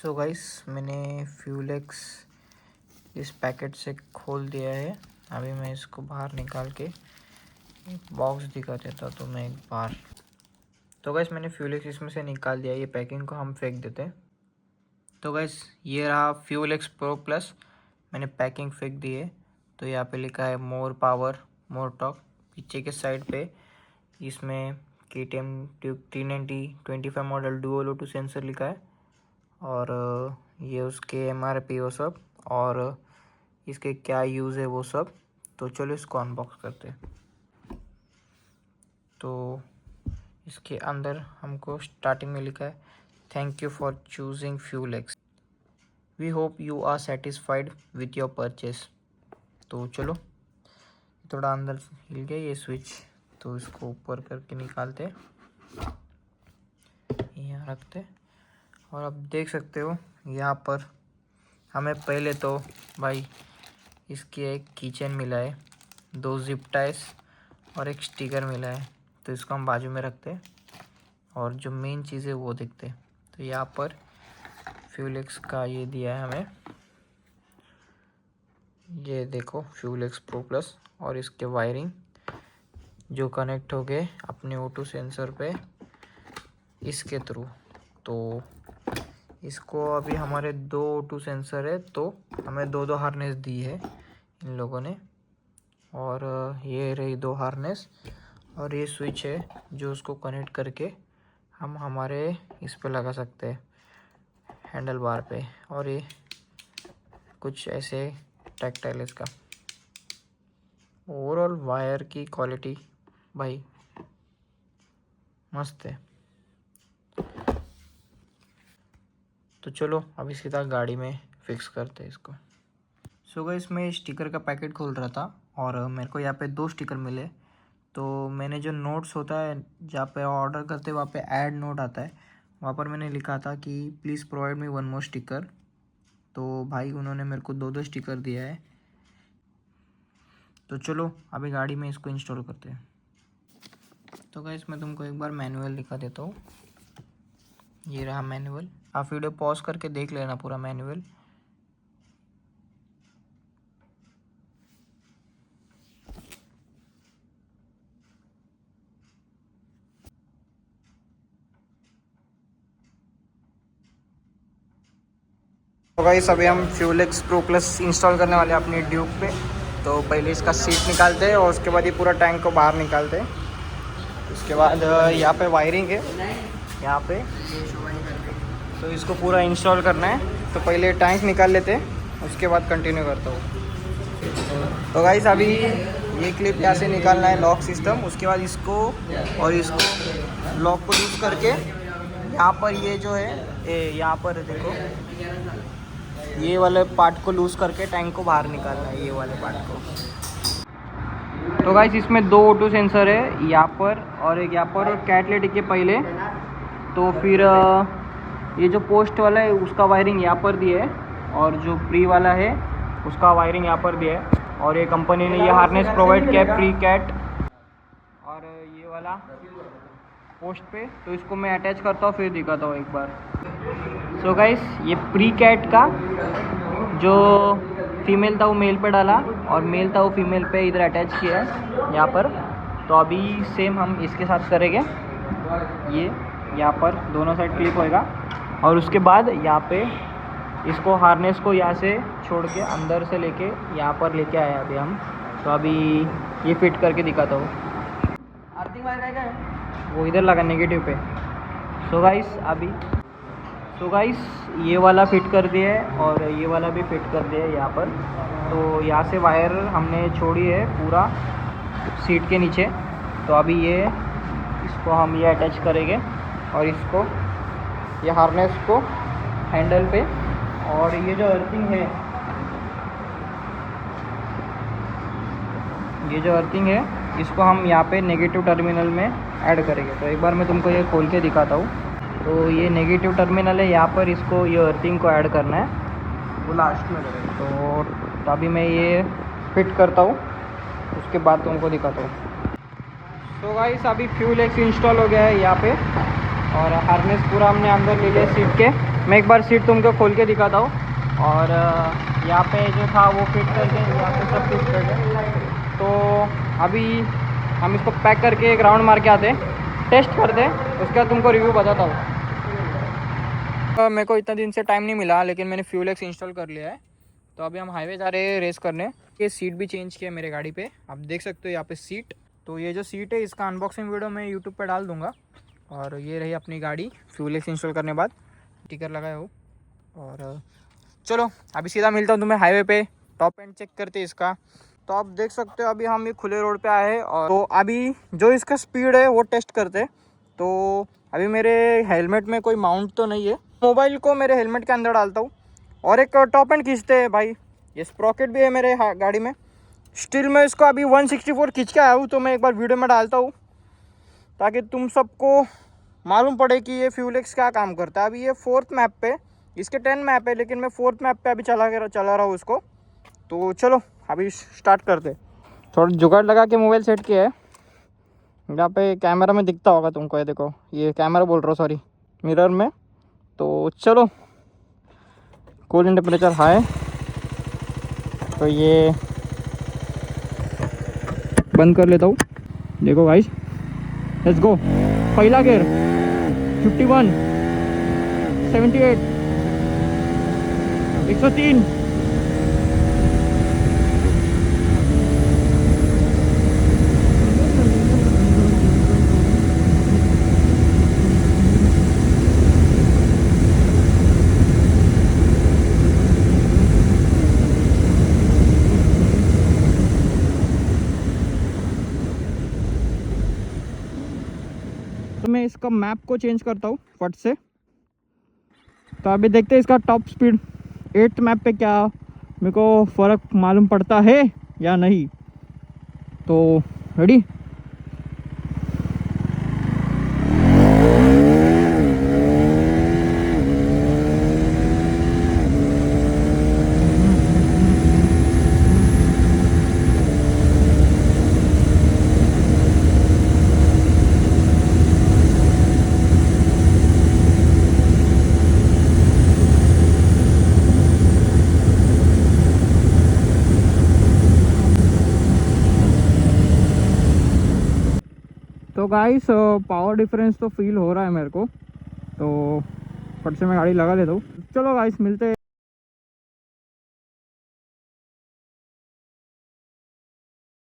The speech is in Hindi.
सो गाइस मैंने फ्यूलेक्स इस पैकेट से खोल दिया है। अभी मैं इसको बाहर निकाल के एक बॉक्स दिखा देता तो मैं एक बार। तो गाइस मैंने फ्यूलेक्स इसमें से निकाल दिया। ये पैकिंग को हम फेंक देते हैं। तो गाइस ये रहा फ्यूलेक्स प्रो प्लस। मैंने पैकिंग फेंक दी है। तो यहाँ पे लिखा है मोर पावर मोर टॉक। पीछे के साइड पे इसमें KTM tube 390 25 model dual O2 sensor लिखा है और ये उसके MRP वो सब और इसके क्या यूज़ है वो सब। तो चलो इसको अनबॉक्स करते हैं। तो इसके अंदर हमको स्टार्टिंग में लिखा है thank you for choosing Fuelex, we hope you are satisfied with your purchase. तो चलो थोड़ा अंदर हिल गया ये स्विच, तो इसको ऊपर करके निकालते, यहाँ रखते और अब देख सकते हो यहाँ पर हमें पहले तो भाई इसकी एक कीचेन मिला है, 2 जिप टाइस और एक स्टिकर मिला है। तो इसको हम बाजू में रखते हैं और जो मेन चीज़ है वो देखते। तो यहाँ पर फ्यूलेक्स का ये दिया है हमें, ये देखो फ्यूलेक्स प्रो प्लस और इसके वायरिंग जो कनेक्ट हो गए अपने O2 सेंसर पे इसके थ्रू। तो इसको अभी हमारे 2 O2 सेंसर है तो हमें 2 हार्नेस दी है इन लोगों ने। और ये रही 2 हार्नेस और ये स्विच है जो उसको कनेक्ट करके हम हमारे इस पे लगा सकते हैं हैंडल बार पे। और ये कुछ ऐसे टैक्टाइल इसका। ओवरऑल वायर की क्वालिटी भाई मस्त है। तो चलो अभी सीधा गाड़ी में फिक्स करते हैं इसको। सो गाइस मैं स्टिकर का पैकेट खोल रहा था और मेरे को यहाँ पे 2 स्टिकर मिले। तो मैंने जो नोट्स होता है जहाँ पे ऑर्डर करते वहाँ पे ऐड नोट आता है, वहाँ पर मैंने लिखा था कि please provide me 1 more sticker. तो भाई उन्होंने मेरे को 2 स्टिकर दिया है। तो चलो अभी गाड़ी में इसको इंस्टॉल करते हैं। तो गाइस मैं तुमको एक बार मैनुअल दिखा देता हूँ। ये रहा मैनुअल, आप वीडियो पॉज करके देख लेना पूरा मैनुअल। तो गाइस अभी हम फ्यूलेक्स प्रो प्लस इंस्टॉल करने वाले हैं अपनी ड्यूक पे। तो पहले इसका सीट निकालते हैं और उसके बाद ये पूरा टैंक को बाहर निकालते हैं। उसके बाद यहाँ पे वायरिंग है यहाँ पे, तो इसको पूरा इंस्टॉल करना है। तो पहले टैंक निकाल लेते हैं उसके बाद कंटिन्यू करता हूँ। तो गाइस अभी ये क्लिप यहाँ से निकालना है लॉक सिस्टम। उसके बाद इसको और इसको लॉक को लूज करके यहाँ पर ये जो है यहाँ पर देखो ये वाले पार्ट को लूज करके टैंक को बाहर निकालना है, ये वाले पार्ट को। तो गाइस इसमें 2 O2 सेंसर है यहाँ पर और एक यहाँ पर कैटलेटिक के पहले। तो फिर ये जो पोस्ट वाला है उसका वायरिंग यहाँ पर दिया है और जो प्री वाला है उसका वायरिंग यहाँ पर दिया है। और ये कंपनी ने ये हार्नेस प्रोवाइड किया है प्री कैट और ये वाला पोस्ट पे। तो इसको मैं अटैच करता हूँ फिर दिखाता हूँ एक बार। सो गाइस ये प्री कैट का जो फीमेल था वो मेल पे डाला और मेल था वो फीमेल पे इधर अटैच किया है यहाँ पर। तो अभी सेम हम इसके साथ करेंगे। ये यहाँ पर दोनों साइड क्लिप होएगा और उसके बाद यहाँ पे इसको हार्नेस को यहाँ से छोड़ के अंदर से लेके यहाँ पर लेके आए अभी हम। तो अभी ये फिट करके दिखाता हूँ। अर्थिंग वायर का है वो इधर लगा नेगेटिव पे। सो गाइस ये वाला फिट कर दिया है और ये वाला भी फिट कर दिया है यहाँ पर। तो यहाँ से वायर हमने छोड़ी है पूरा सीट के नीचे। तो अभी ये इसको हम ये अटैच करेंगे और इसको ये हार्नेस को हैंडल पे। और ये जो अर्थिंग है इसको हम यहाँ पे नेगेटिव टर्मिनल में ऐड करेंगे। तो एक बार मैं तुमको ये खोल के दिखाता हूँ। तो ये नेगेटिव टर्मिनल है यहाँ पर, इसको ये अर्थिंग को ऐड करना है, वो लास्ट में करेंगे। तो अभी मैं ये फिट करता हूँ उसके बाद तुमको दिखाता हूँ। तो गाइस अभी फ्यूलेक्स इंस्टॉल हो गया है यहाँ पे और हार्नेस पूरा हमने अंदर ले लिया सीट के। मैं एक बार सीट तुमको खोल के दिखाता हूँ। और यहाँ पे जो था वो फिट करके, यहाँ पे सब फिट करके, तो अभी हम इसको पैक करके एक राउंड मार के आते, टेस्ट करते, उसके बाद तुमको रिव्यू बताता हूँ। मेरे को इतना दिन से टाइम नहीं मिला, लेकिन मैंने फ्यूल एक्स इंस्टॉल कर लिया है। तो अभी हम हाईवे जा रहे हैं रेस करने। ये सीट भी चेंज किया मेरे गाड़ी पे, आप देख सकते हो यहाँ पे सीट। तो ये जो सीट है इसका अनबॉक्सिंग वीडियो मैं यूट्यूब पे डाल दूँगा। और ये रही अपनी गाड़ी फ्यूल एक्स इंस्टॉल करने बाद, स्टिकर लगाया हो। और चलो अभी सीधा मिलता हूँ तुम्हें हाईवे पे, टॉप एंड चेक करते इसका। तो आप देख सकते हो अभी हम ये खुले रोड पे आए हैं, और तो अभी जो इसका स्पीड है वो टेस्ट करते। तो अभी मेरे हेलमेट में कोई माउंट तो नहीं है, मोबाइल को मेरे हेलमेट के अंदर डालता हूँ और एक टॉप एंड खींचते हैं भाई। ये स्प्रॉकेट भी है मेरे गाड़ी में। स्टिल मैं इसको अभी 164 खींच के आया हूँ, तो मैं एक बार वीडियो में डालता हूँ ताकि तुम सबको मालूम पड़े कि ये फ्यूल एक्स क्या काम करता है। अभी ये 4th मैप पे, इसके 10 मैप है, लेकिन मैं 4th मैप पे अभी चला रहा हूँ उसको। तो चलो अभी स्टार्ट करते। थोड़ा जुगाड़ लगा के मोबाइल सेट किया है। यहाँ पे कैमरा में दिखता होगा तुमको, ये देखो, ये कैमरा बोल रहा हूँ, सॉरी, मिरर में। तो चलो, कूलिंग टेम्परेचर हाई, तो ये बंद कर लेता हूँ। देखो गाइस, लेट्स गो। पहला गियर 51, 78, 103। तो मैं इसका मैप को चेंज करता हूँ फट से। तो अभी देखते हैं इसका टॉप स्पीड 8th मैप पे क्या मेरे को फ़र्क मालूम पड़ता है या नहीं। तो रेडी। तो गाइस पावर डिफरेंस तो फील हो रहा है मेरे को, तो फट से मैं गाड़ी लगा लेता हूँ। चलो गाइस मिलते हैं।